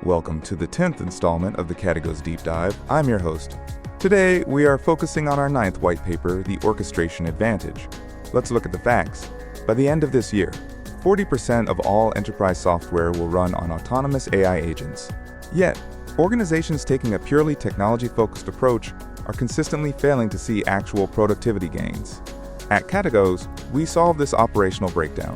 Welcome to the 10th installment of the Kategos Deep Dive. I'm your host. Today, we are focusing on our 9th white paper, The Orchestration Advantage. Let's look at the facts. By the end of this year, 40% of all enterprise software will run on autonomous AI agents. Yet, organizations taking a purely technology-focused approach are consistently failing to see actual productivity gains. At Kategos, we solve this operational breakdown.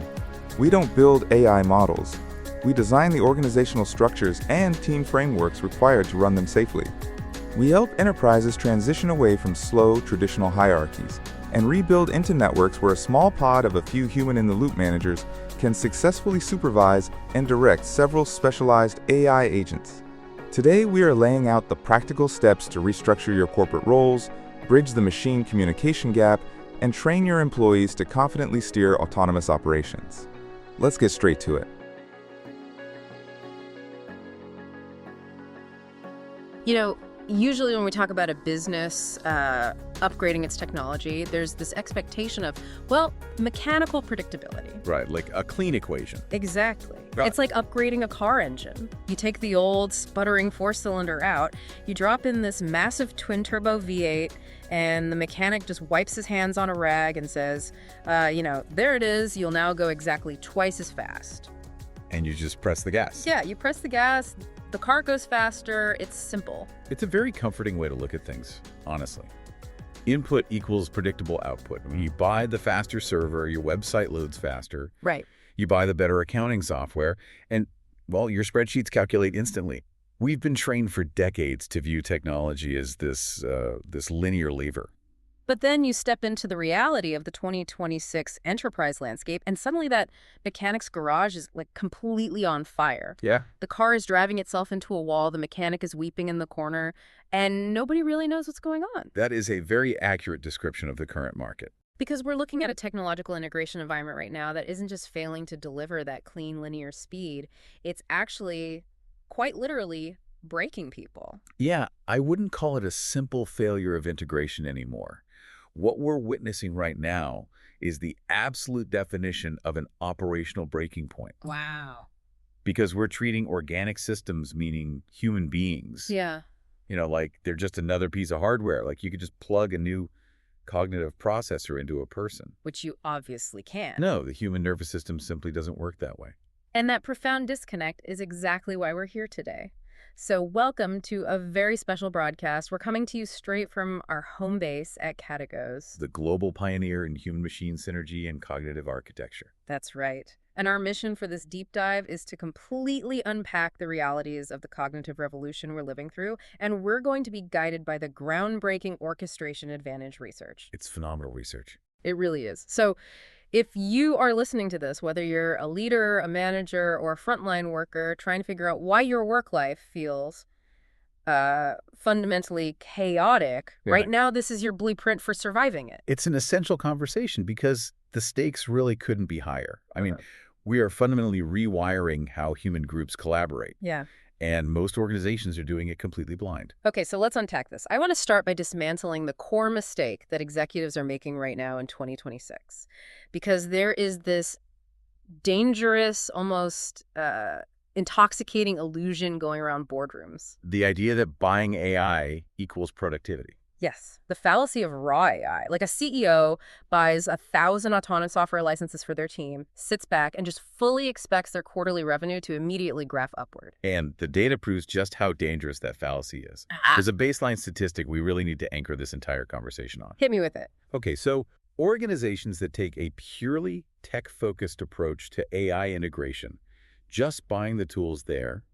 We don't build AI models. We design the organizational structures and team frameworks required to run them safely. We help enterprises transition away from slow, traditional hierarchies and rebuild into networks where a small pod of a few human-in-the-loop managers can successfully supervise and direct several specialized AI agents. Today, we are laying out the practical steps to restructure your corporate roles, bridge the machine communication gap, and train your employees to confidently steer autonomous operations. Let's get straight to it. Usually when we talk about a business upgrading its technology, there's this expectation of, mechanical predictability. Right, like a clean equation. Exactly. Right. It's like upgrading a car engine. You take the old sputtering four-cylinder out, you drop in this massive twin-turbo V8, and the mechanic just wipes his hands on a rag and says, there it is, you'll now go exactly twice as fast. And you just press the gas. Yeah, you press the gas, the car goes faster, it's simple. It's a very comforting way to look at things, honestly. Input equals predictable output. When you buy the faster server, your website loads faster. Right. You buy the better accounting software, and, your spreadsheets calculate instantly. We've been trained for decades to view technology as this linear lever. But then you step into the reality of the 2026 enterprise landscape, and suddenly that mechanic's garage is completely on fire. Yeah. The car is driving itself into a wall, the mechanic is weeping in the corner, and nobody really knows what's going on. That is a very accurate description of the current market. Because we're looking at a technological integration environment right now that isn't just failing to deliver that clean linear speed, it's actually, quite literally, breaking people. Yeah, I wouldn't call it a simple failure of integration anymore. What we're witnessing right now is the absolute definition of an operational breaking point. Wow. Because we're treating organic systems, meaning human beings. Yeah. Like they're just another piece of hardware. Like you could just plug a new cognitive processor into a person. Which you obviously can't. No, the human nervous system simply doesn't work that way. And that profound disconnect is exactly why we're here today. So welcome to a very special broadcast. We're coming to you straight from our home base at Kategos. The global pioneer in human-machine synergy and cognitive architecture. That's right. And our mission for this deep dive is to completely unpack the realities of the cognitive revolution we're living through, and we're going to be guided by the groundbreaking orchestration advantage research. It's phenomenal research. It really is. So if you are listening to this, whether you're a leader, a manager, or a frontline worker trying to figure out why your work life feels fundamentally chaotic, right now this is your blueprint for surviving it. It's an essential conversation because the stakes really couldn't be higher. We are fundamentally rewiring how human groups collaborate. Yeah. And most organizations are doing it completely blind. Okay, so let's unpack this. I want to start by dismantling the core mistake that executives are making right now in 2026. Because there is this dangerous, almost intoxicating illusion going around boardrooms. The idea that buying AI equals productivity. Yes, the fallacy of raw AI. Like a CEO buys 1,000 autonomous software licenses for their team, sits back, and just fully expects their quarterly revenue to immediately graph upward. And the data proves just how dangerous that fallacy is. There's a baseline statistic we really need to anchor this entire conversation on. Hit me with it. Okay, so organizations that take a purely tech-focused approach to AI integration, just buying the tools there,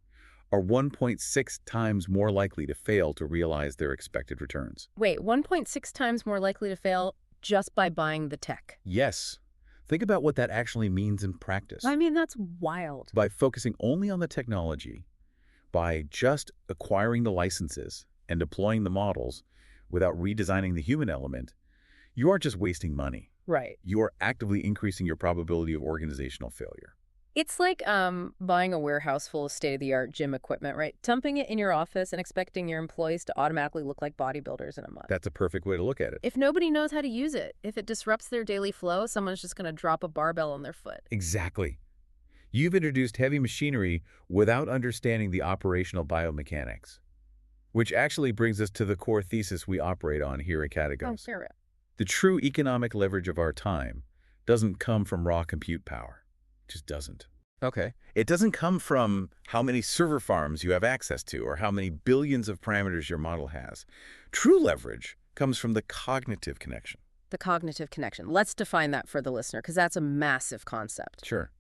are 1.6 times more likely to fail to realize their expected returns. Wait, 1.6 times more likely to fail just by buying the tech? Yes. Think about what that actually means in practice. That's wild. By focusing only on the technology, by just acquiring the licenses and deploying the models without redesigning the human element, you aren't just wasting money. Right. You are actively increasing your probability of organizational failure. It's like buying a warehouse full of state-of-the-art gym equipment, right? Dumping it in your office and expecting your employees to automatically look like bodybuilders in a month. That's a perfect way to look at it. If nobody knows how to use it, if it disrupts their daily flow, someone's just going to drop a barbell on their foot. Exactly. You've introduced heavy machinery without understanding the operational biomechanics, which actually brings us to the core thesis we operate on here at Kategos. Here. The true economic leverage of our time doesn't come from raw compute power. It just doesn't. Okay. It doesn't come from how many server farms you have access to or how many billions of parameters your model has. True leverage comes from the cognitive connection. The cognitive connection. Let's define that for the listener, because that's a massive concept. Sure.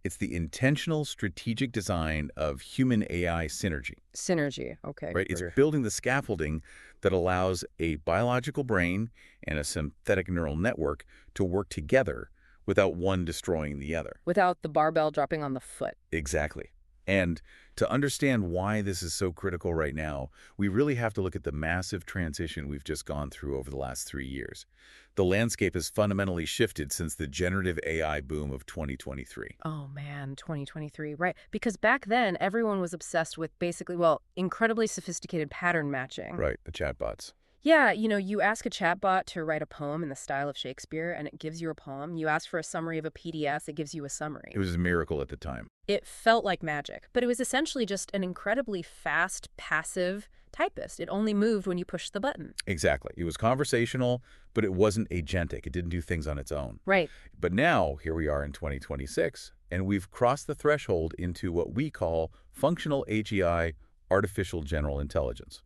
It's the intentional strategic design of human-AI synergy. Synergy. Okay. Right? It's building the scaffolding that allows a biological brain and a synthetic neural network to work together without one destroying the other. Without the barbell dropping on the foot. Exactly. And to understand why this is so critical right now, we really have to look at the massive transition we've just gone through over the last 3 years. The landscape has fundamentally shifted since the generative AI boom of 2023. Oh man, 2023, right. Because back then, everyone was obsessed with basically, well, incredibly sophisticated pattern matching. Right, the chatbots. Yeah, you ask a chatbot to write a poem in the style of Shakespeare, and it gives you a poem. You ask for a summary of a PDF, it gives you a summary. It was a miracle at the time. It felt like magic, but it was essentially just an incredibly fast, passive typist. It only moved when you pushed the button. Exactly. It was conversational, but it wasn't agentic. It didn't do things on its own. Right. But now, here we are in 2026, and we've crossed the threshold into what we call functional AGI, artificial general intelligence.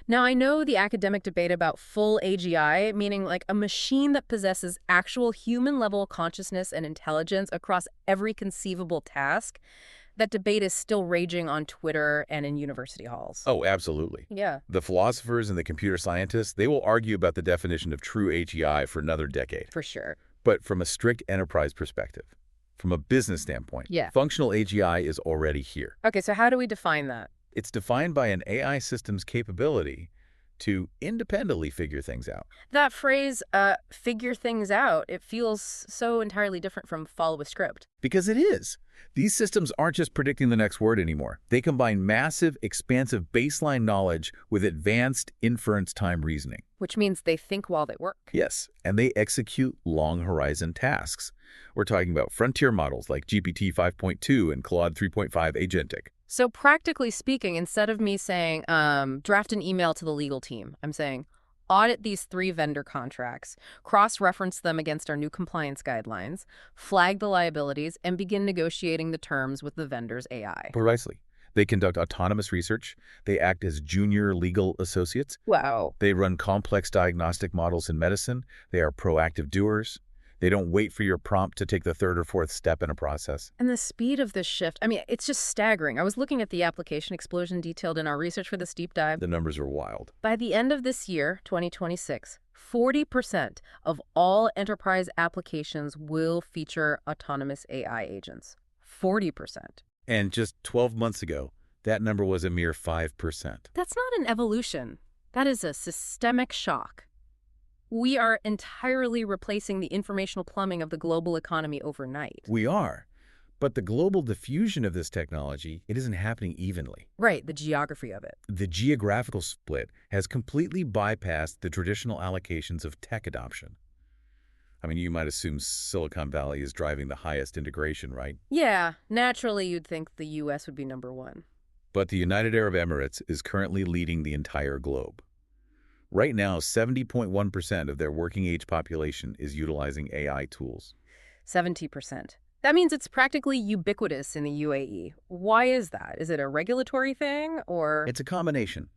Now, I know the academic debate about full AGI, meaning like a machine that possesses actual human-level consciousness and intelligence across every conceivable task. That debate is still raging on Twitter and in university halls. Oh, absolutely. Yeah. The philosophers and the computer scientists, they will argue about the definition of true AGI for another decade. For sure. But from a strict enterprise perspective, from a business standpoint, Yeah. functional AGI is already here. Okay, so how do we define that? It's defined by an AI system's capability to independently figure things out. That phrase, figure things out, it feels so entirely different from follow a script. Because it is. These systems aren't just predicting the next word anymore. They combine massive, expansive baseline knowledge with advanced inference time reasoning. Which means they think while they work. Yes, and they execute long horizon tasks. We're talking about frontier models like GPT 5.2 and Claude 3.5 Agentic. So practically speaking, instead of me saying, draft an email to the legal team, I'm saying, audit these 3 vendor contracts, cross-reference them against our new compliance guidelines, flag the liabilities, and begin negotiating the terms with the vendor's AI. Precisely. They conduct autonomous research. They act as junior legal associates. Wow. They run complex diagnostic models in medicine. They are proactive doers. They don't wait for your prompt to take the 3rd or 4th step in a process. And the speed of this shift, I mean, it's just staggering. I was looking at the application explosion detailed in our research for this deep dive. The numbers are wild. By the end of this year, 2026, 40% of all enterprise applications will feature autonomous AI agents. 40%. And just 12 months ago, that number was a mere 5%. That's not an evolution. That is a systemic shock. We are entirely replacing the informational plumbing of the global economy overnight. We are. But the global diffusion of this technology, it isn't happening evenly. Right, the geography of it. The geographical split has completely bypassed the traditional allocations of tech adoption. I mean, you might assume Silicon Valley is driving the highest integration, right? Yeah, naturally you'd think the U.S. would be number 1. But the United Arab Emirates is currently leading the entire globe. Right now, 70.1% of their working-age population is utilizing AI tools. 70%. That means it's practically ubiquitous in the UAE. Why is that? Is it a regulatory thing, or...? It's a combination.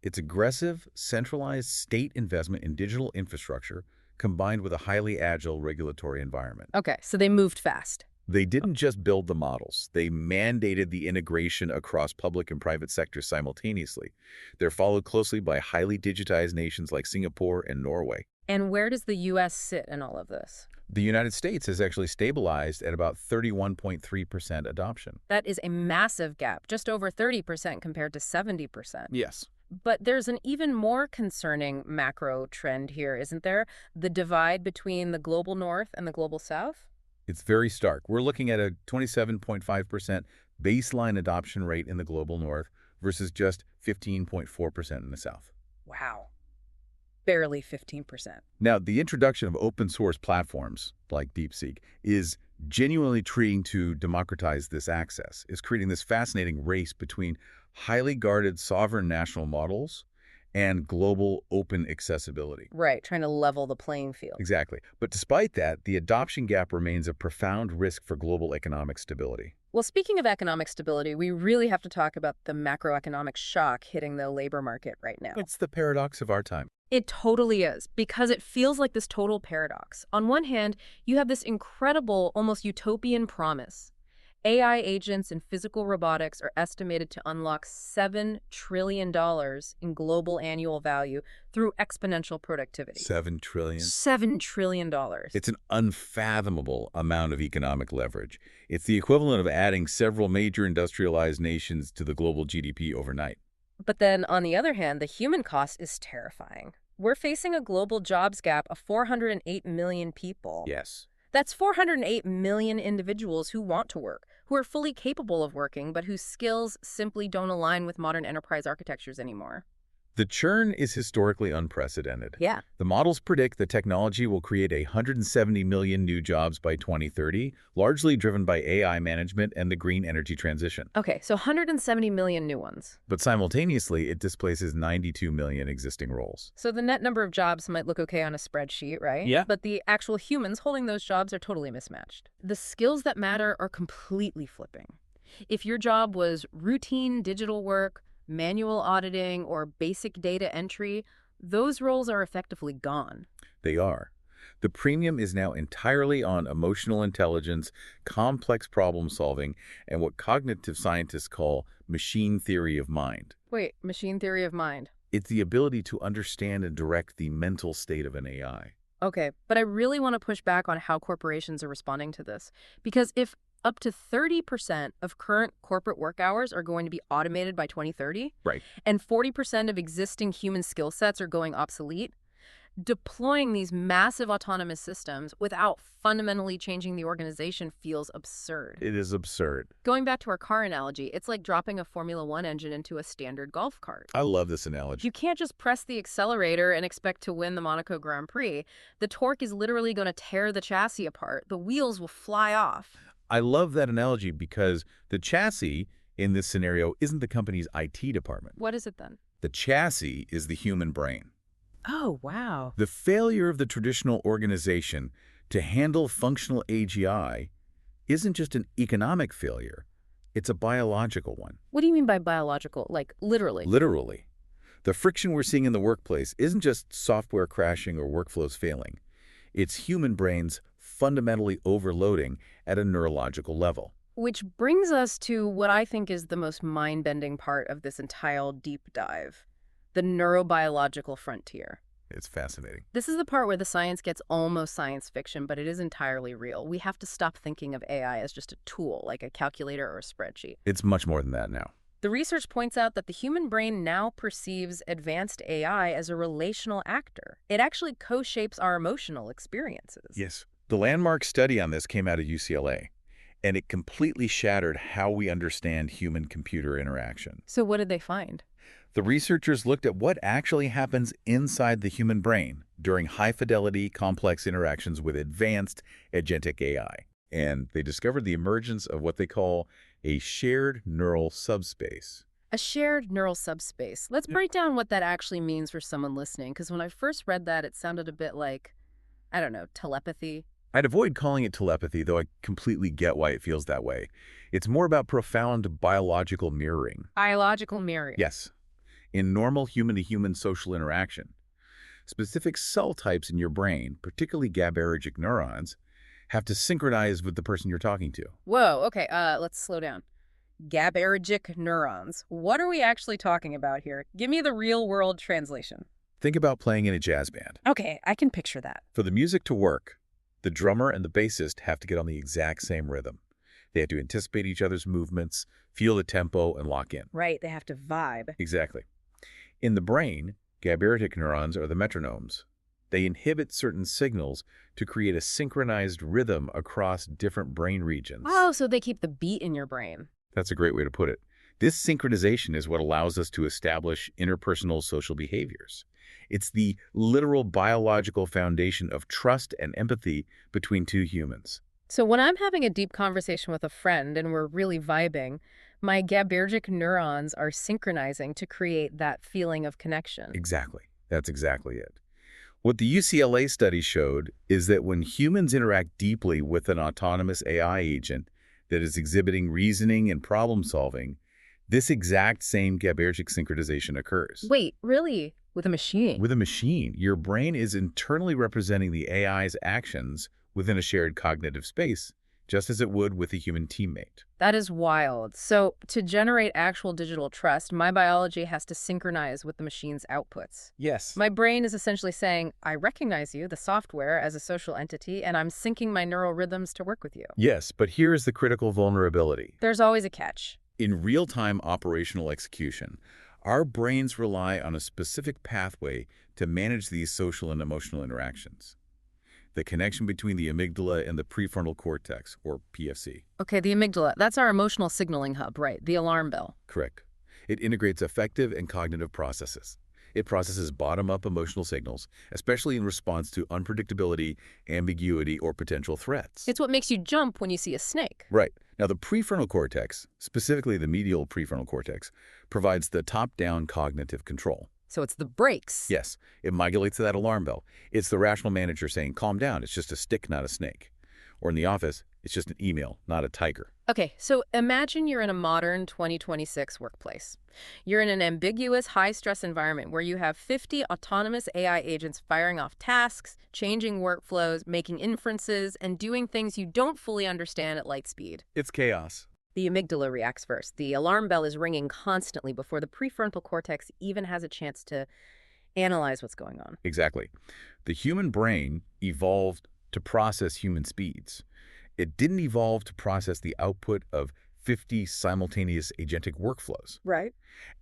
It's aggressive, centralized state investment in digital infrastructure combined with a highly agile regulatory environment. Okay, so they moved fast. They didn't just build the models. They mandated the integration across public and private sectors simultaneously. They're followed closely by highly digitized nations like Singapore and Norway. And where does the U.S. sit in all of this? The United States has actually stabilized at about 31.3% adoption. That is a massive gap, just over 30% compared to 70%. Yes. But there's an even more concerning macro trend here, isn't there? The divide between the global north and the global south? It's very stark. We're looking at a 27.5% baseline adoption rate in the global north versus just 15.4% in the south. Wow. Barely 15%. Now, the introduction of open source platforms like DeepSeek is genuinely trying to democratize this access, is creating this fascinating race between highly guarded sovereign national models and global open accessibility. Right, trying to level the playing field. Exactly. But despite that, the adoption gap remains a profound risk for global economic stability. Well, speaking of economic stability, we really have to talk about the macroeconomic shock hitting the labor market right now. It's the paradox of our time. It totally is, because it feels like this total paradox. On one hand, you have this incredible, almost utopian promise. AI agents and physical robotics are estimated to unlock $7 trillion in global annual value through exponential productivity. 7 trillion. $7 trillion. It's an unfathomable amount of economic leverage. It's the equivalent of adding several major industrialized nations to the global GDP overnight. But then, on the other hand, the human cost is terrifying. We're facing a global jobs gap of 408 million people. Yes. That's 408 million individuals who want to work, who are fully capable of working, but whose skills simply don't align with modern enterprise architectures anymore. The churn is historically unprecedented. Yeah. The models predict the technology will create 170 million new jobs by 2030, largely driven by AI management and the green energy transition. Okay, so 170 million new ones. But simultaneously, it displaces 92 million existing roles. So the net number of jobs might look okay on a spreadsheet, right? Yeah. But the actual humans holding those jobs are totally mismatched. The skills that matter are completely flipping. If your job was routine digital work, manual auditing, or basic data entry, those roles are effectively gone. They are. The premium is now entirely on emotional intelligence, complex problem solving, and what cognitive scientists call machine theory of mind. Wait, machine theory of mind. It's the ability to understand and direct the mental state of an AI. Okay, but I really want to push back on how corporations are responding to this. Because if up to 30% of current corporate work hours are going to be automated by 2030, Right. and 40% of existing human skill sets are going obsolete, deploying these massive autonomous systems without fundamentally changing the organization feels absurd. It is absurd. Going back to our car analogy, it's like dropping a Formula One engine into a standard golf cart. I love this analogy. You can't just press the accelerator and expect to win the Monaco Grand Prix. The torque is literally going to tear the chassis apart. The wheels will fly off. I love that analogy because the chassis in this scenario isn't the company's IT department. What is it then? The chassis is the human brain. Oh, wow. The failure of the traditional organization to handle functional AGI isn't just an economic failure, it's a biological one. What do you mean by biological? Like, literally? Literally. The friction we're seeing in the workplace isn't just software crashing or workflows failing. It's human brains fundamentally overloading at a neurological level. Which brings us to what I think is the most mind-bending part of this entire deep dive, the neurobiological frontier. It's fascinating. This is the part where the science gets almost science fiction, but it is entirely real. We have to stop thinking of AI as just a tool, like a calculator or a spreadsheet. It's much more than that now. The research points out that the human brain now perceives advanced AI as a relational actor. It actually co-shapes our emotional experiences. Yes. The landmark study on this came out of UCLA, and it completely shattered how we understand human-computer interaction. So what did they find? The researchers looked at what actually happens inside the human brain during high-fidelity, complex interactions with advanced agentic AI. And they discovered the emergence of what they call a shared neural subspace. A shared neural subspace. Let's break down what that actually means for someone listening, because when I first read that, it sounded a bit like, I don't know, telepathy. I'd avoid calling it telepathy, though I completely get why it feels that way. It's more about profound biological mirroring. Biological mirroring. Yes. In normal human-to-human social interaction, specific cell types in your brain, particularly GABAergic neurons, have to synchronize with the person you're talking to. Whoa, okay, let's slow down. GABAergic neurons. What are we actually talking about here? Give me the real-world translation. Think about playing in a jazz band. Okay, I can picture that. For the music to work, the drummer and the bassist have to get on the exact same rhythm. They have to anticipate each other's movements, feel the tempo, and lock in. Right, they have to vibe. Exactly. In the brain, GABAergic neurons are the metronomes. They inhibit certain signals to create a synchronized rhythm across different brain regions. Oh, so they keep the beat in your brain. That's a great way to put it. This synchronization is what allows us to establish interpersonal social behaviors. It's the literal biological foundation of trust and empathy between two humans. So when I'm having a deep conversation with a friend and we're really vibing, my GABAergic neurons are synchronizing to create that feeling of connection. Exactly. That's exactly it. What the UCLA study showed is that when humans interact deeply with an autonomous AI agent that is exhibiting reasoning and problem solving, this exact same GABAergic synchronization occurs. Wait, really? With a machine? With a machine, your brain is internally representing the AI's actions within a shared cognitive space, just as it would with a human teammate. That is wild. So to generate actual digital trust, my biology has to synchronize with the machine's outputs. Yes. My brain is essentially saying, I recognize you, the software, as a social entity, and I'm syncing my neural rhythms to work with you. Yes, but here is the critical vulnerability. There's always a catch. In real-time operational execution, our brains rely on a specific pathway to manage these social and emotional interactions. The connection between the amygdala and the prefrontal cortex, or PFC. Okay, the amygdala, that's our emotional signaling hub, right? The alarm bell. Correct. It integrates affective and cognitive processes. It processes bottom-up emotional signals, especially in response to unpredictability, ambiguity, or potential threats. It's what makes you jump when you see a snake. Right. Now, the prefrontal cortex, specifically the medial prefrontal cortex, provides the top-down cognitive control. So it's the brakes. Yes, it modulates that alarm bell. It's the rational manager saying, calm down, it's just a stick, not a snake. Or in the office, it's just an email, not a tiger. Okay, so imagine you're in a modern 2026 workplace. You're in an ambiguous, high-stress environment where you have 50 autonomous AI agents firing off tasks, changing workflows, making inferences, and doing things you don't fully understand at light speed. It's chaos. The amygdala reacts first. The alarm bell is ringing constantly before the prefrontal cortex even has a chance to analyze what's going on. Exactly. The human brain evolved to process human speeds. It didn't evolve to process the output of 50 simultaneous agentic workflows. Right.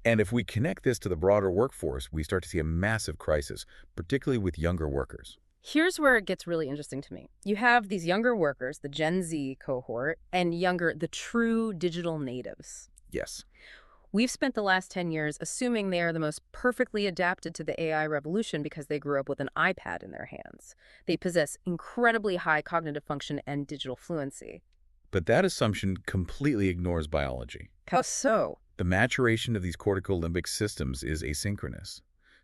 And if we connect this to the broader workforce, we start to see a massive crisis, particularly with younger workers. Here's where it gets really interesting to me. You have these younger workers, the Gen Z cohort, and the true digital natives. Yes. We've spent the last 10 years assuming they are the most perfectly adapted to the AI revolution because they grew up with an iPad in their hands. They possess incredibly high cognitive function and digital fluency. But that assumption completely ignores biology. How so? The maturation of these corticolimbic systems is asynchronous.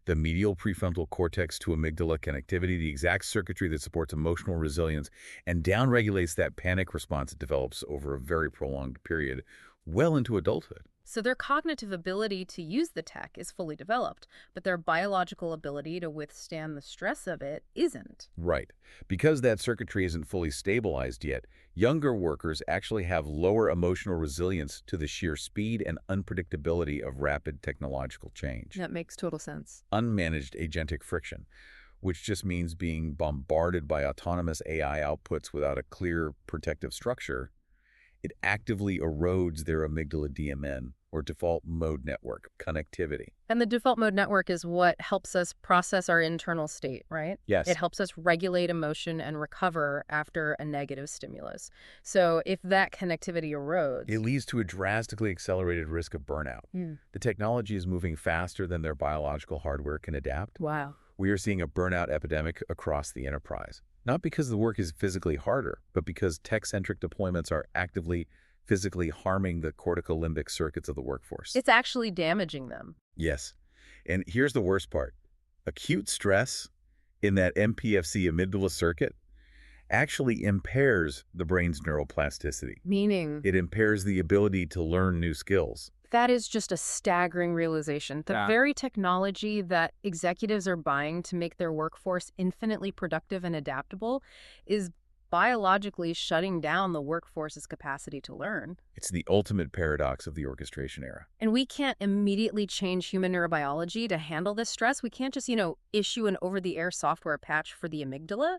The medial prefrontal cortex to amygdala connectivity, the exact circuitry that supports emotional resilience and downregulates that panic response that develops over a very prolonged period, well into adulthood. So their cognitive ability to use the tech is fully developed, but their biological ability to withstand the stress of it isn't. Right. Because that circuitry isn't fully stabilized yet, younger workers actually have lower emotional resilience to the sheer speed and unpredictability of rapid technological change. That makes total sense. Unmanaged agentic friction, which just means being bombarded by autonomous AI outputs without a clear protective structure, it actively erodes their amygdala DMN, or default mode network, connectivity. And the default mode network is what helps us process our internal state, right? Yes. It helps us regulate emotion and recover after a negative stimulus. So if that connectivity erodes... It leads to a drastically accelerated risk of burnout. The technology is moving faster than their biological hardware can adapt. Wow. We are seeing a burnout epidemic across the enterprise. Not because the work is physically harder, but because tech-centric deployments are actively physically harming the corticolimbic circuits of the workforce. It's actually damaging them. Yes. And here's the worst part. Acute stress in that MPFC amygdala circuit actually impairs the brain's neuroplasticity. Meaning? It impairs the ability to learn new skills. That is just a staggering realization. The very technology that executives are buying to make their workforce infinitely productive and adaptable is biologically shutting down the workforce's capacity to learn. It's the ultimate paradox of the orchestration era. And we can't immediately change human neurobiology to handle this stress. We can't just, issue an over-the-air software patch for the amygdala.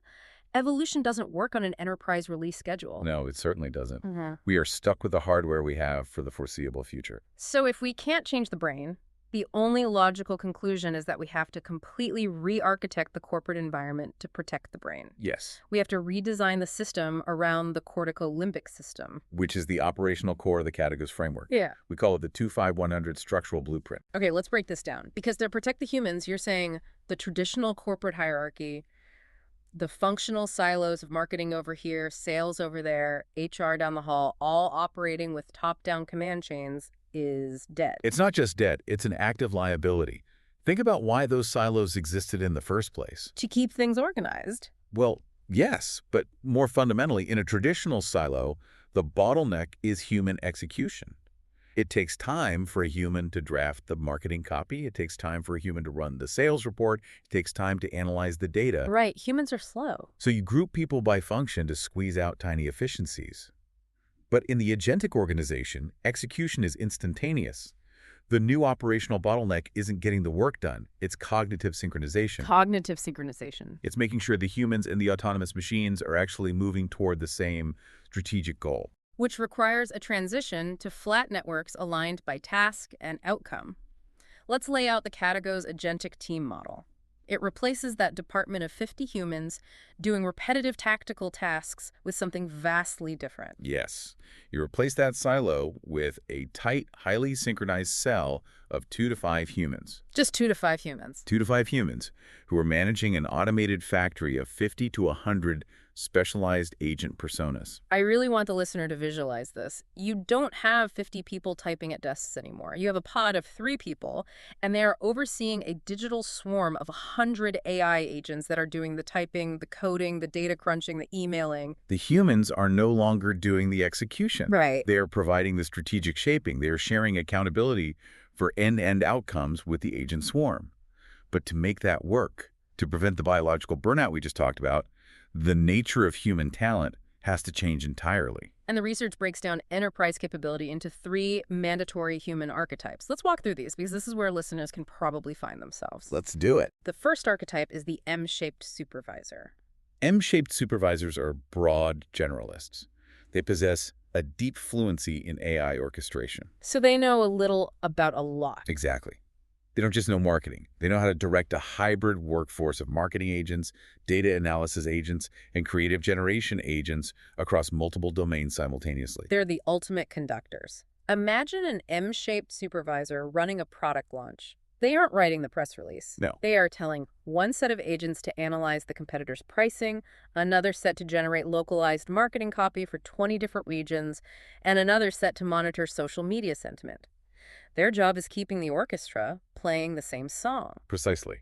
Evolution doesn't work on an enterprise release schedule. No, it certainly doesn't. We are stuck with the hardware we have for the foreseeable future. So if we can't change the brain, the only logical conclusion is that we have to completely re-architect the corporate environment to protect the brain. Yes. We have to redesign the system around the corticolimbic system. Which is the operational core of the Kategos framework. Yeah. We call it the 25100 structural blueprint. Okay, let's break this down. Because to protect the humans, you're saying the traditional corporate hierarchy, The functional silos of marketing over here, sales over there, HR down the hall, all operating with top-down command chains is dead. It's not just dead, it's an active liability. Think about why those silos existed in the first place. To keep things organized. Well, yes, but more fundamentally, in a traditional silo, the bottleneck is human execution. It takes time for a human to draft the marketing copy. It takes time for a human to run the sales report. It takes time to analyze the data. Right, humans are slow. So you group people by function to squeeze out tiny efficiencies. But in the agentic organization, execution is instantaneous. The new operational bottleneck isn't getting the work done. It's cognitive synchronization. Cognitive synchronization. It's making sure the humans and the autonomous machines are actually moving toward the same strategic goal. Which requires a transition to flat networks aligned by task and outcome. Let's lay out the Kategos agentic team model. It replaces that department of 50 humans doing repetitive tactical tasks with something vastly different. Yes. You replace that silo with a tight, highly synchronized cell of 2 to 5 humans. Just 2 to 5 humans. 2 to 5 humans who are managing an automated factory of 50 to 100 specialized agent personas. I really want the listener to visualize this. You don't have 50 people typing at desks anymore. You have a pod of 3 people, and they are overseeing a digital swarm of 100 AI agents that are doing the typing, the coding, the data crunching, the emailing. The humans are no longer doing the execution. Right. They are providing the strategic shaping. They are sharing accountability for end-to-end outcomes with the agent swarm. But to make that work, to prevent the biological burnout we just talked about, the nature of human talent has to change entirely. And the research breaks down enterprise capability into 3 mandatory human archetypes. Let's walk through these because this is where listeners can probably find themselves. Let's do it. The first archetype is the M-shaped supervisor. M-shaped supervisors are broad generalists. They possess a deep fluency in AI orchestration. So they know a little about a lot. Exactly. They don't just know marketing. They know how to direct a hybrid workforce of marketing agents, data analysis agents, and creative generation agents across multiple domains simultaneously. They're the ultimate conductors. Imagine an M-shaped supervisor running a product launch. They aren't writing the press release. No. They are telling one set of agents to analyze the competitor's pricing, another set to generate localized marketing copy for 20 different regions, and another set to monitor social media sentiment. Their job is keeping the orchestra playing the same song. Precisely.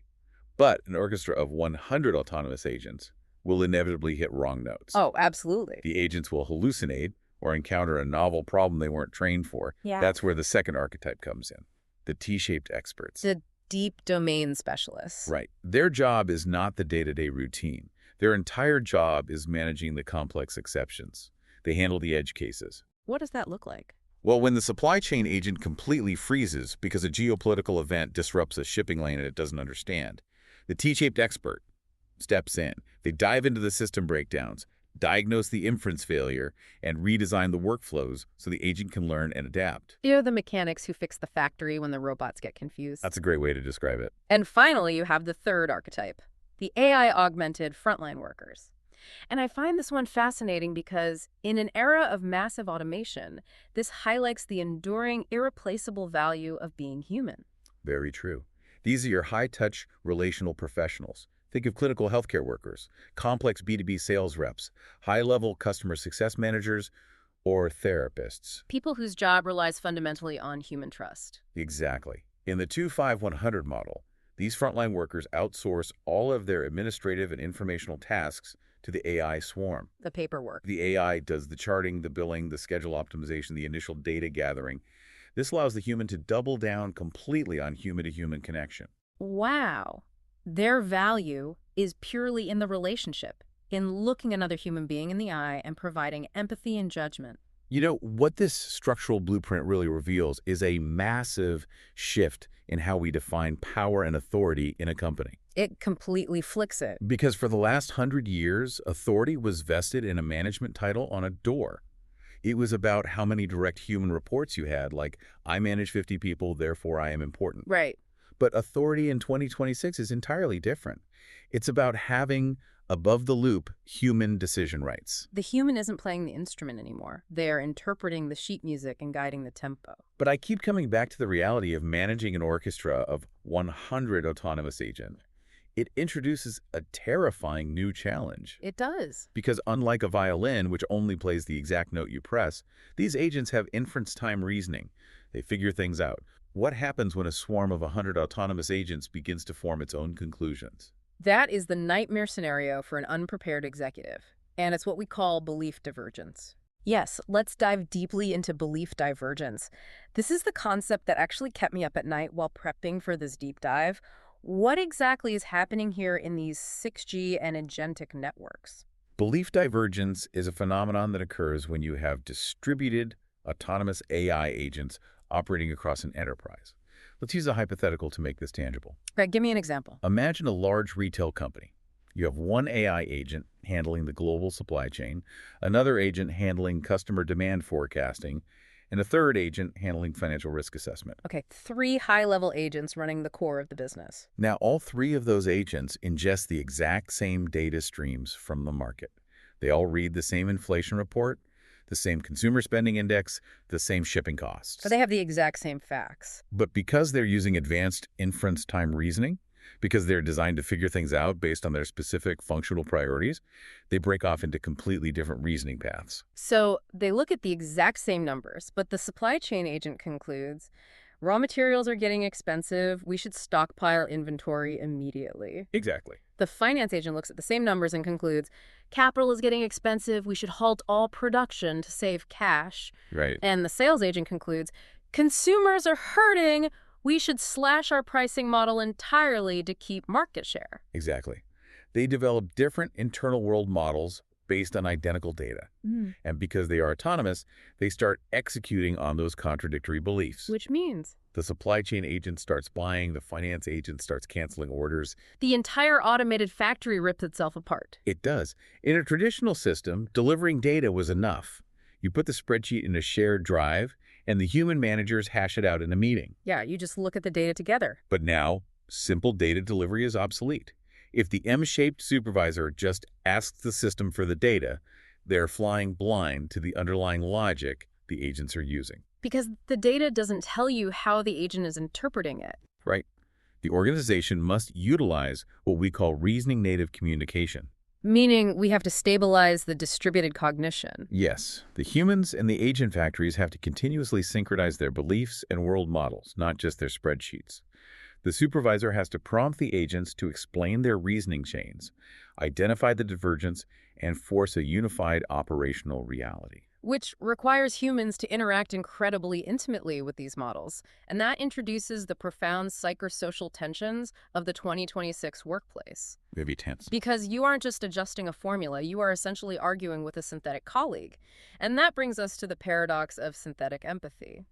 But an orchestra of 100 autonomous agents will inevitably hit wrong notes. Oh, absolutely. The agents will hallucinate or encounter a novel problem they weren't trained for. Yeah. That's where the second archetype comes in, the T-shaped experts. The deep domain specialists. Right. Their job is not the day-to-day routine. Their entire job is managing the complex exceptions. They handle the edge cases. What does that look like? Well, when the supply chain agent completely freezes because a geopolitical event disrupts a shipping lane and it doesn't understand, the T-shaped expert steps in. They dive into the system breakdowns, diagnose the inference failure, and redesign the workflows so the agent can learn and adapt. You're the mechanics who fix the factory when the robots get confused. That's a great way to describe it. And finally, you have the third archetype, the AI-augmented frontline workers. And I find this one fascinating because in an era of massive automation, this highlights the enduring, irreplaceable value of being human. Very true. These are your high-touch relational professionals. Think of clinical healthcare workers, complex B2B sales reps, high-level customer success managers, or therapists. People whose job relies fundamentally on human trust. Exactly. In the 2-5-100 model, these frontline workers outsource all of their administrative and informational tasks to the AI swarm. The paperwork. The AI does the charting, the billing, the schedule optimization, the initial data gathering. This allows the human to double down completely on human-to-human connection. Wow. Their value is purely in the relationship, in looking another human being in the eye and providing empathy and judgment. You know, what this structural blueprint really reveals is a massive shift in how we define power and authority in a company. It completely flicks it. Because for the last 100 years, authority was vested in a management title on a door. It was about how many direct human reports you had, like, I manage 50 people, therefore I am important. Right. But authority in 2026 is entirely different. It's about having above-the-loop human decision rights. The human isn't playing the instrument anymore. They're interpreting the sheet music and guiding the tempo. But I keep coming back to the reality of managing an orchestra of 100 autonomous agents. It introduces a terrifying new challenge. It does. Because unlike a violin, which only plays the exact note you press, these agents have inference time reasoning. They figure things out. What happens when a swarm of 100 autonomous agents begins to form its own conclusions? That is the nightmare scenario for an unprepared executive. And it's what we call belief divergence. Yes, let's dive deeply into belief divergence. This is the concept that actually kept me up at night while prepping for this deep dive. What exactly is happening here in these 6G and agentic networks? Belief divergence is a phenomenon that occurs when you have distributed autonomous AI agents operating across an enterprise. Let's use a hypothetical to make this tangible. Right, give me an example. Imagine a large retail company. You have one AI agent handling the global supply chain, another agent handling customer demand forecasting, and a third agent handling financial risk assessment. Okay, 3 high-level agents running the core of the business. Now, all 3 of those agents ingest the exact same data streams from the market. They all read the same inflation report, the same consumer spending index, the same shipping costs. So they have the exact same facts. But because they're using advanced inference time reasoning, because they're designed to figure things out based on their specific functional priorities, they break off into completely different reasoning paths. So they look at the exact same numbers, but the supply chain agent concludes, raw materials are getting expensive, we should stockpile inventory immediately. Exactly. The finance agent looks at the same numbers and concludes, capital is getting expensive, we should halt all production to save cash. Right. And the sales agent concludes, consumers are hurting, we should slash our pricing model entirely to keep market share. Exactly. They develop different internal world models based on identical data. And because they are autonomous, they start executing on those contradictory beliefs. Which means The supply chain agent starts buying, the finance agent starts canceling orders. the entire automated factory rips itself apart. It does. In a traditional system, delivering data was enough. You put the spreadsheet in a shared drive, and the human managers hash it out in a meeting. Yeah, you just look at the data together. But now, simple data delivery is obsolete. If the M-shaped supervisor just asks the system for the data, they're flying blind to the underlying logic the agents are using. Because the data doesn't tell you how the agent is interpreting it. Right? The organization must utilize what we call reasoning native communication. Meaning we have to stabilize the distributed cognition. Yes, the humans and the agent factories have to continuously synchronize their beliefs and world models, not just their spreadsheets. The supervisor has to prompt the agents to explain their reasoning chains, identify the divergence, and force a unified operational reality. Which requires humans to interact incredibly intimately with these models. And that introduces the profound psychosocial tensions of the 2026 workplace. Maybe tense. Because you aren't just adjusting a formula, you are essentially arguing with a synthetic colleague. And that brings us to the paradox of synthetic empathy.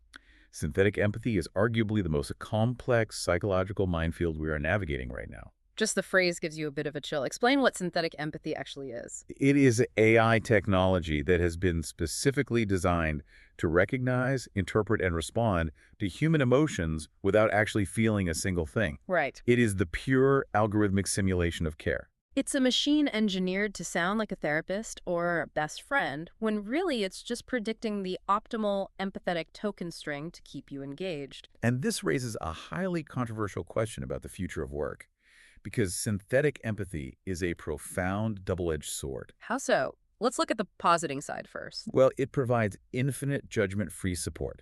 Synthetic empathy is arguably the most complex psychological minefield we are navigating right now. Just the phrase gives you a bit of a chill. Explain what synthetic empathy actually is. It is AI technology that has been specifically designed to recognize, interpret, and respond to human emotions without actually feeling a single thing. Right. It is the pure algorithmic simulation of care. It's a machine engineered to sound like a therapist or a best friend, when really it's just predicting the optimal empathetic token string to keep you engaged. And this raises a highly controversial question about the future of work, because synthetic empathy is a profound double-edged sword. How so? Let's look at the positing side first. Well, it provides infinite judgment-free support.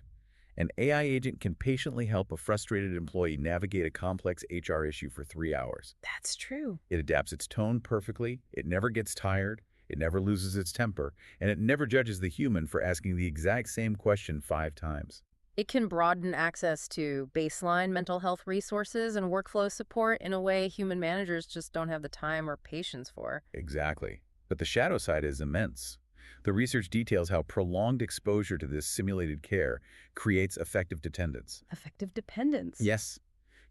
An AI agent can patiently help a frustrated employee navigate a complex HR issue for 3 hours. That's true. It adapts its tone perfectly, it never gets tired, it never loses its temper, and it never judges the human for asking the exact same question 5 times. It can broaden access to baseline mental health resources and workflow support in a way human managers just don't have the time or patience for. Exactly. But the shadow side is immense. The research details how prolonged exposure to this simulated care creates affective dependence. Affective dependence. Yes.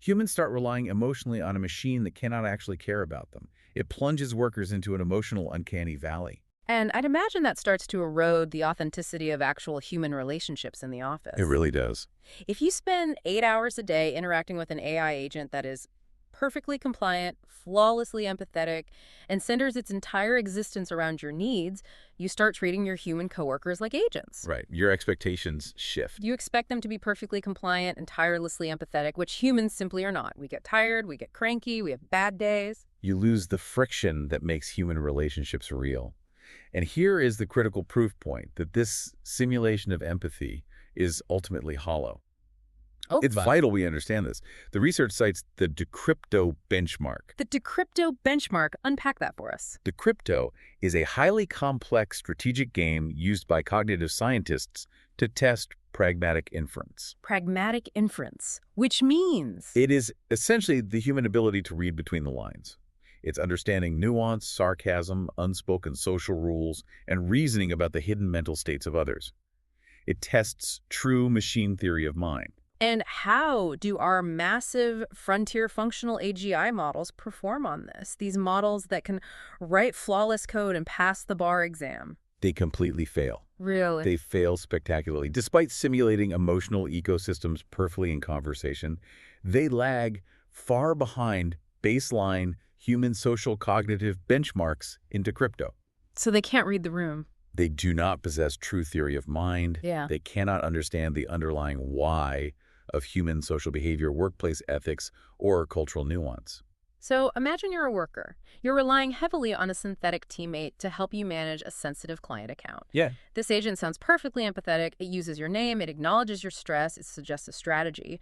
Humans start relying emotionally on a machine that cannot actually care about them. It plunges workers into an emotional uncanny valley. And I'd imagine that starts to erode the authenticity of actual human relationships in the office. It really does. If you spend 8 hours a day interacting with an AI agent that is perfectly compliant, flawlessly empathetic, and centers its entire existence around your needs, you start treating your human coworkers like agents. Right. Your expectations shift. You expect them to be perfectly compliant and tirelessly empathetic, which humans simply are not. We get tired, we get cranky, we have bad days. You lose the friction that makes human relationships real. And here is the critical proof point that this simulation of empathy is ultimately hollow. Oh, It's vital we understand this. The research cites the Decrypto benchmark. the Decrypto benchmark. Unpack that for us. Decrypto is a highly complex strategic game used by cognitive scientists to test pragmatic inference. Pragmatic inference, which means It is essentially the human ability to read between the lines. It's understanding nuance, sarcasm, unspoken social rules, and reasoning about the hidden mental states of others. It tests true machine theory of mind. And how do our massive frontier functional AGI models perform on this? These models that can write flawless code and pass the bar exam. They completely fail. Really? They fail spectacularly. Despite simulating emotional ecosystems perfectly in conversation, they lag far behind baseline human social cognitive benchmarks into crypto. So they can't read the room. They do not possess true theory of mind. Yeah. They cannot understand the underlying why of human social behavior, workplace ethics, or cultural nuance. So imagine you're a worker. You're relying heavily on a synthetic teammate to help you manage a sensitive client account. Yeah. This agent sounds perfectly empathetic. It uses your name. It acknowledges your stress. It suggests a strategy.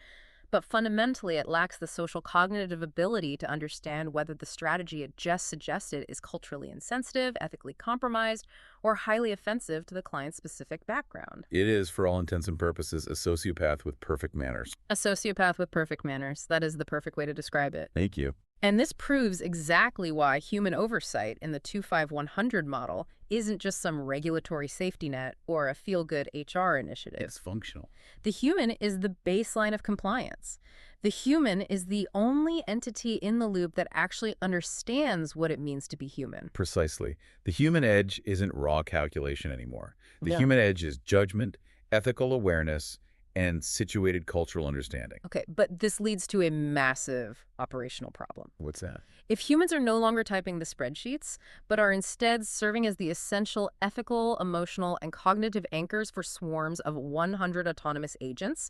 But fundamentally, it lacks the social cognitive ability to understand whether the strategy it just suggested is culturally insensitive, ethically compromised, or highly offensive to the client's specific background. It is, for all intents and purposes, a sociopath with perfect manners. A sociopath with perfect manners. That is the perfect way to describe it. Thank you. And this proves exactly why human oversight in the 25100 model isn't just some regulatory safety net or a feel-good HR initiative. It's functional. The human is the baseline of compliance. The human is the only entity in the loop that actually understands what it means to be human. Precisely. The human edge isn't raw calculation anymore. The Yeah. human edge is judgment, ethical awareness, and situated cultural understanding. Okay, but this leads to a massive operational problem. What's that? If humans are no longer typing the spreadsheets, but are instead serving as the essential ethical, emotional, and cognitive anchors for swarms of 100 autonomous agents,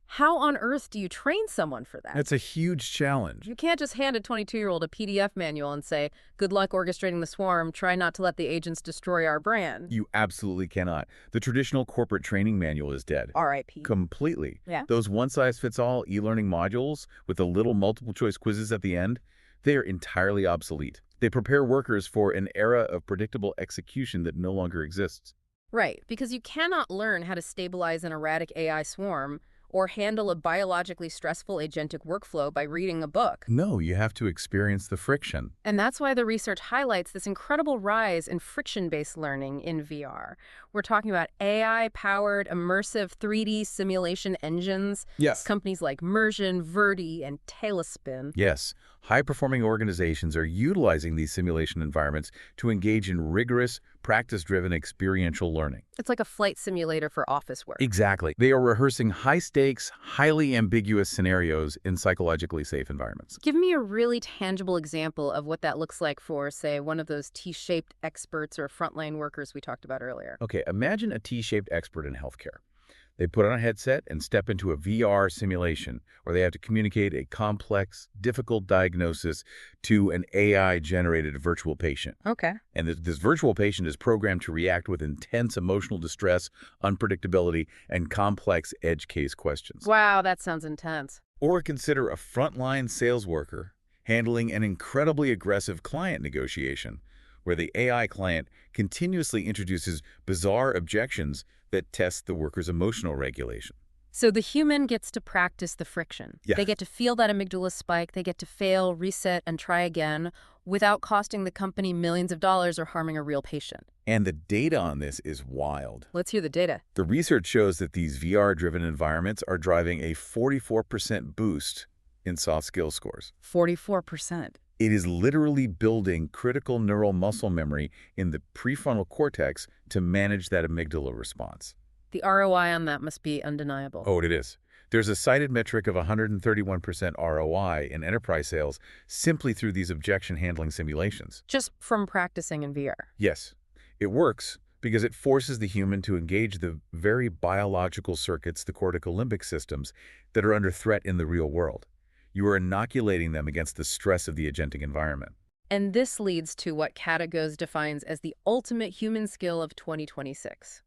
how on earth do you train someone for that? That's a huge challenge. You can't just hand a 22-year-old a PDF manual and say, good luck orchestrating the swarm, try not to let the agents destroy our brand. You absolutely cannot. The traditional corporate training manual is dead. R.I.P. Completely. Yeah. Those one-size-fits-all e-learning modules with the little multiple-choice quizzes at the end, they are entirely obsolete. They prepare workers for an era of predictable execution that no longer exists. Right, because you cannot learn how to stabilize an erratic AI swarm or handle a biologically stressful agentic workflow by reading a book. No, you have to experience the friction. And that's why the research highlights this incredible rise in friction-based learning in VR. We're talking about AI-powered immersive 3D simulation engines. Yes. Companies like Mersion, Verdi, and Tailspin. Yes, high-performing organizations are utilizing these simulation environments to engage in rigorous, practice-driven experiential learning. It's like a flight simulator for office work. Exactly. They are rehearsing high-stakes, highly ambiguous scenarios in psychologically safe environments. Give me a really tangible example of what that looks like for, say, one of those T-shaped experts or frontline workers we talked about earlier. Okay, imagine a T-shaped expert in healthcare. They put on a headset and step into a VR simulation where they have to communicate a complex, difficult diagnosis to an AI-generated virtual patient. Okay. And this virtual patient is programmed to react with intense emotional distress, unpredictability, and complex edge case questions. Wow, that sounds intense. Or consider a frontline sales worker handling an incredibly aggressive client negotiation, where the AI client continuously introduces bizarre objections that test the worker's emotional regulation. So the human gets to practice the friction. Yeah. They get to feel that amygdala spike. They get to fail, reset, and try again without costing the company millions of dollars or harming a real patient. And the data on this is wild. Let's hear the data. The research shows that these VR-driven environments are driving a 44% boost in soft skills scores. 44%. It is literally building critical neural muscle memory in the prefrontal cortex to manage that amygdala response. The ROI on that must be undeniable. Oh, it is. There's a cited metric of 131% ROI in enterprise sales simply through these objection handling simulations. Just from practicing in VR. Yes, it works because it forces the human to engage the very biological circuits, the cortical limbic systems, that are under threat in the real world. You are inoculating them against the stress of the agentic environment. And this leads to what Kategos defines as the ultimate human skill of 2026.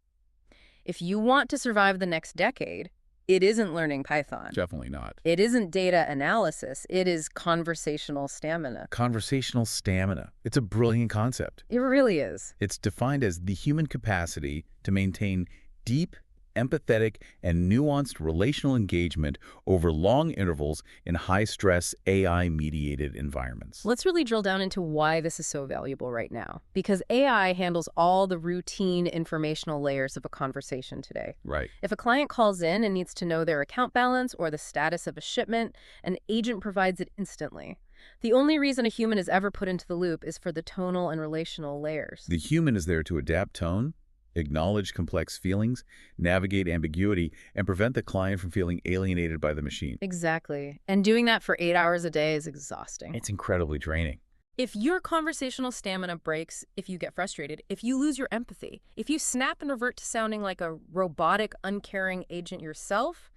If you want to survive the next decade, it isn't learning Python. Definitely not. It isn't data analysis. It is conversational stamina. Conversational stamina. It's a brilliant concept. It really is. It's defined as the human capacity to maintain deep, empathetic, and nuanced relational engagement over long intervals in high-stress, AI-mediated environments. Let's really drill down into why this is so valuable right now. Because AI handles all the routine informational layers of a conversation today. Right. If a client calls in and needs to know their account balance or the status of a shipment, an agent provides it instantly. The only reason a human is ever put into the loop is for the tonal and relational layers. The human is there to adapt tone, acknowledge complex feelings, navigate ambiguity, and prevent the client from feeling alienated by the machine. Exactly. And doing that for 8 hours a day is exhausting. It's incredibly draining. If your conversational stamina breaks, if you get frustrated, if you lose your empathy, if you snap and revert to sounding like a robotic, uncaring agent yourself,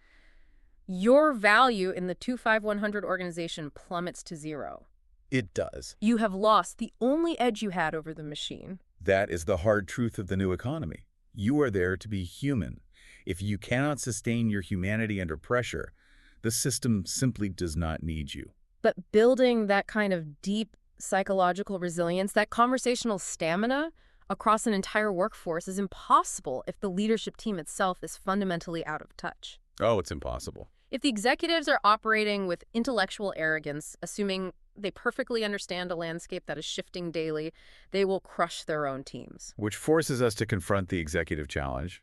your value in the 25100 organization plummets to zero. It does. You have lost the only edge you had over the machine. That is the hard truth of the new economy. You are there to be human. If you cannot sustain your humanity under pressure, the system simply does not need you. But building that kind of deep psychological resilience, that conversational stamina across an entire workforce is impossible if the leadership team itself is fundamentally out of touch. Oh, it's impossible. If the executives are operating with intellectual arrogance, assuming they perfectly understand a landscape that is shifting daily, they will crush their own teams. Which forces us to confront the executive challenge.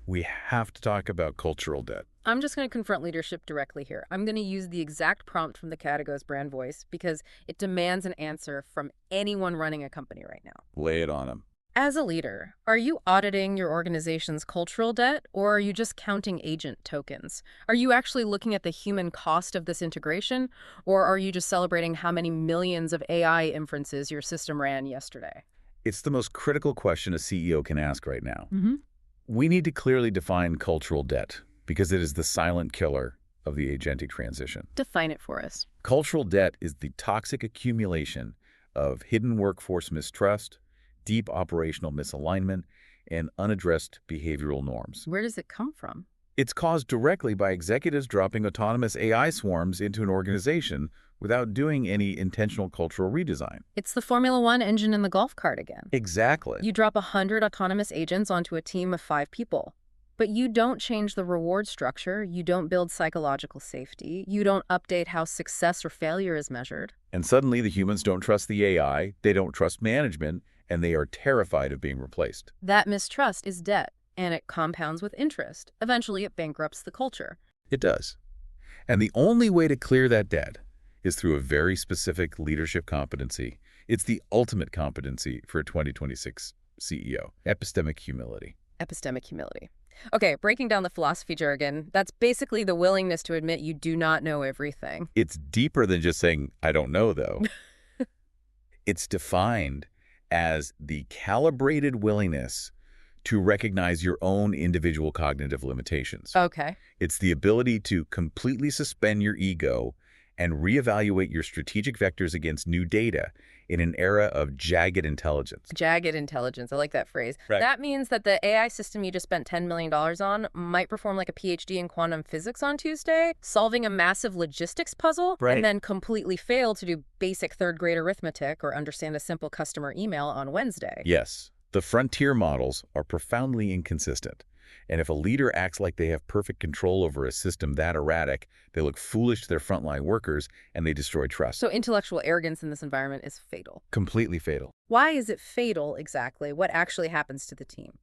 We have to talk about cultural debt. I'm just going to confront leadership directly here. I'm going to use the exact prompt from the Kategos brand voice because it demands an answer from anyone running a company right now. Lay it on them. As a leader, are you auditing your organization's cultural debt, or are you just counting agent tokens? Are you actually looking at the human cost of this integration, or are you just celebrating how many millions of AI inferences your system ran yesterday? It's the most critical question a CEO can ask right now. Mm-hmm. We need to clearly define cultural debt because it is the silent killer of the agentic transition. Define it for us. Cultural debt is the toxic accumulation of hidden workforce mistrust, deep operational misalignment, and unaddressed behavioral norms. Where does it come from? It's caused directly by executives dropping autonomous AI swarms into an organization without doing any intentional cultural redesign. It's the Formula One engine in the golf cart again. Exactly. You drop 100 autonomous agents onto a team of 5 people. But you don't change the reward structure, you don't build psychological safety, you don't update how success or failure is measured. And suddenly the humans don't trust the AI, they don't trust management, and they are terrified of being replaced. That mistrust is debt, and it compounds with interest. Eventually, it bankrupts the culture. It does. And the only way to clear that debt is through a very specific leadership competency. It's the ultimate competency for a 2026 CEO, epistemic humility. Epistemic humility. Okay, breaking down the philosophy jargon, that's basically the willingness to admit you do not know everything. It's deeper than just saying, I don't know, though. It's defined as the calibrated willingness to recognize your own individual cognitive limitations. Okay. It's the ability to completely suspend your ego and reevaluate your strategic vectors against new data in an era of jagged intelligence. Jagged intelligence. I like that phrase. Right. That means that the AI system you just spent $10 million on might perform like a PhD in quantum physics on Tuesday, solving a massive logistics puzzle, Right. and then completely fail to do basic third-grade arithmetic or understand a simple customer email on Wednesday. Yes, the frontier models are profoundly inconsistent. And if a leader acts like they have perfect control over a system that erratic, they look foolish to their frontline workers and they destroy trust. So intellectual arrogance in this environment is fatal. Completely fatal. Why is it fatal exactly? What actually happens to the team?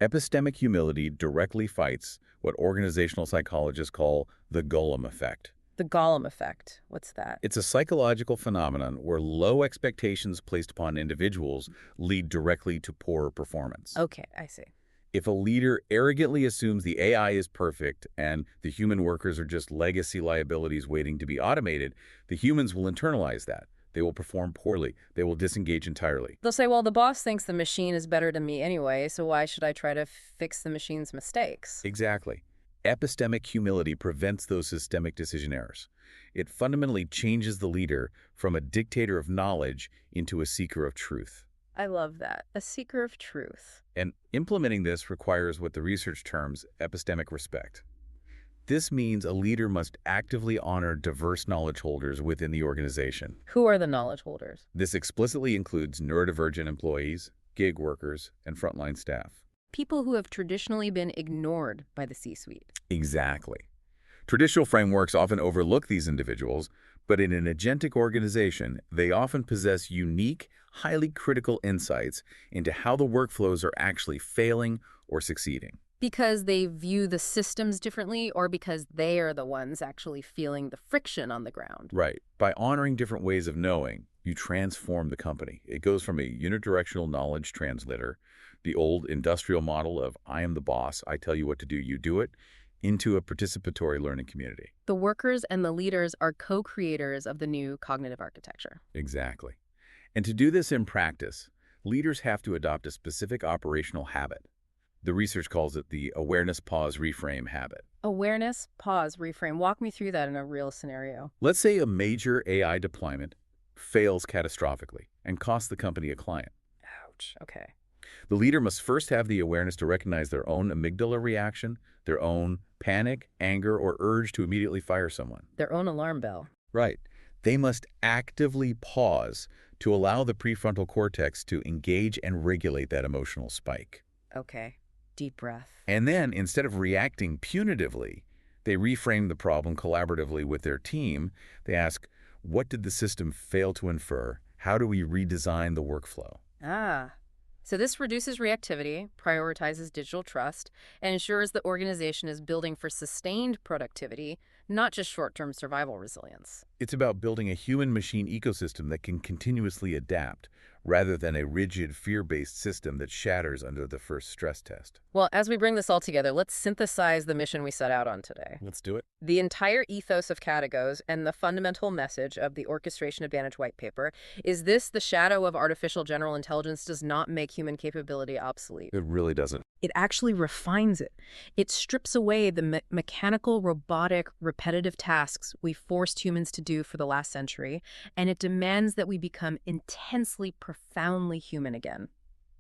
Epistemic humility directly fights what organizational psychologists call the golem effect. The Gollum effect. What's that? It's a psychological phenomenon where low expectations placed upon individuals lead directly to poorer performance. Okay, I see. If a leader arrogantly assumes the AI is perfect and the human workers are just legacy liabilities waiting to be automated, the humans will internalize that. They will perform poorly. They will disengage entirely. They'll say, well, the boss thinks the machine is better than me anyway, so why should I try to fix the machine's mistakes? Exactly. Epistemic humility prevents those systemic decision errors. It fundamentally changes the leader from a dictator of knowledge into a seeker of truth. I love that. A seeker of truth. And implementing this requires what the research terms epistemic respect. This means a leader must actively honor diverse knowledge holders within the organization. Who are the knowledge holders? This explicitly includes neurodivergent employees, gig workers, and frontline staff. People who have traditionally been ignored by the C-suite. Exactly. Traditional frameworks often overlook these individuals, but in an agentic organization, they often possess unique, highly critical insights into how the workflows are actually failing or succeeding. Because they view the systems differently, or because they are the ones actually feeling the friction on the ground? Right. By honoring different ways of knowing, you transform the company. It goes from a unidirectional knowledge translator, the old industrial model of I am the boss, I tell you what to do, you do it, into a participatory learning community. The workers and the leaders are co-creators of the new cognitive architecture. Exactly. And to do this in practice, leaders have to adopt a specific operational habit. The research calls it the awareness, pause, reframe habit. Awareness, pause, reframe. Walk me through that in a real scenario. Let's say a major AI deployment fails catastrophically and costs the company a client. Ouch. Okay. The leader must first have the awareness to recognize their own amygdala reaction, their own panic, anger, or urge to immediately fire someone. Their own alarm bell. Right. They must actively pause to allow the prefrontal cortex to engage and regulate that emotional spike. Okay. Deep breath. And then, instead of reacting punitively, they reframe the problem collaboratively with their team. They ask, what did the system fail to infer? How do we redesign the workflow? So this reduces reactivity, prioritizes digital trust, and ensures the organization is building for sustained productivity, not just short-term survival resilience. It's about building a human-machine ecosystem that can continuously adapt, rather than a rigid, fear-based system that shatters under the first stress test. Well, as we bring this all together, let's synthesize the mission we set out on today. Let's do it. The entire ethos of Kategos and the fundamental message of the Orchestration Advantage white paper is this: the shadow of artificial general intelligence does not make human capability obsolete. It really doesn't. It actually refines it. It strips away the mechanical, robotic, repetitive tasks we forced humans to do for the last century, and it demands that we become intensely, profoundly human again.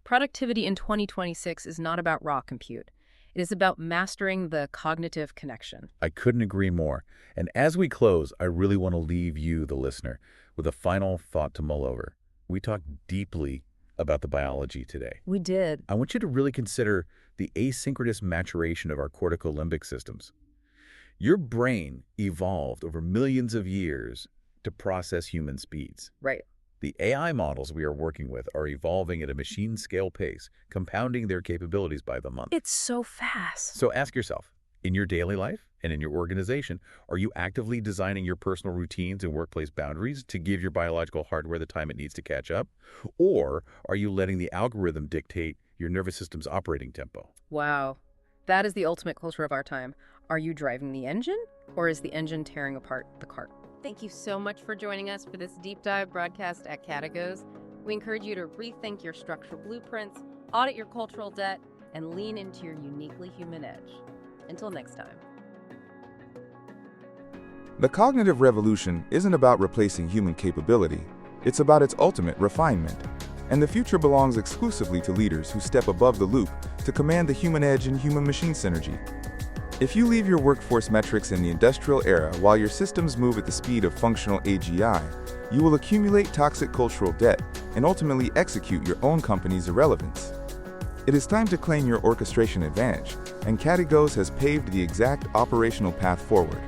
Productivity in 2026 is not about raw compute. It is about mastering the cognitive connection. I couldn't agree more. And as we close, I really want to leave you, the listener, with a final thought to mull over. We talked deeply about the biology today. We did. I want you to really consider the asynchronous maturation of our cortical limbic systems. Your brain evolved over millions of years to process human speeds. Right. The AI models we are working with are evolving at a machine-scale pace, compounding their capabilities by the month. It's so fast. So ask yourself, in your daily life and in your organization, are you actively designing your personal routines and workplace boundaries to give your biological hardware the time it needs to catch up? Or are you letting the algorithm dictate your nervous system's operating tempo? Wow. That is the ultimate culture of our time. Are you driving the engine, or is the engine tearing apart the cart? Thank you so much for joining us for this deep dive broadcast at Kategos. We encourage you to rethink your structural blueprints, audit your cultural debt, and lean into your uniquely human edge. Until next time. The cognitive revolution isn't about replacing human capability. It's about its ultimate refinement. And the future belongs exclusively to leaders who step above the loop to command the human edge and human-machine synergy. If you leave your workforce metrics in the industrial era while your systems move at the speed of functional AGI, you will accumulate toxic cultural debt and ultimately execute your own company's irrelevance. It is time to claim your orchestration advantage, and Kategos has paved the exact operational path forward.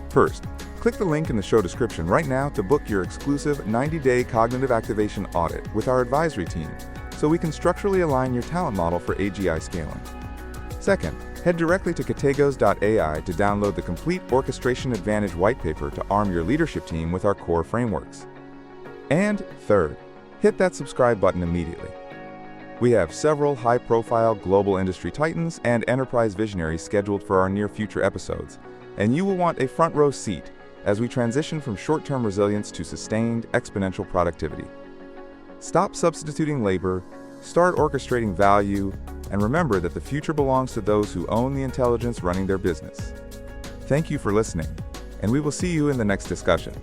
First, click the link in the show description right now to book your exclusive 90-day cognitive activation audit with our advisory team, so we can structurally align your talent model for AGI scaling. Second, head directly to Kategos.ai to download the complete Orchestration Advantage white paper to arm your leadership team with our core frameworks. And third, hit that subscribe button immediately. We have several high-profile global industry titans and enterprise visionaries scheduled for our near-future episodes, and you will want a front-row seat as we transition from short-term resilience to sustained, exponential productivity. Stop substituting labor, start orchestrating value, and remember that the future belongs to those who own the intelligence running their business. Thank you for listening, and we will see you in the next discussion.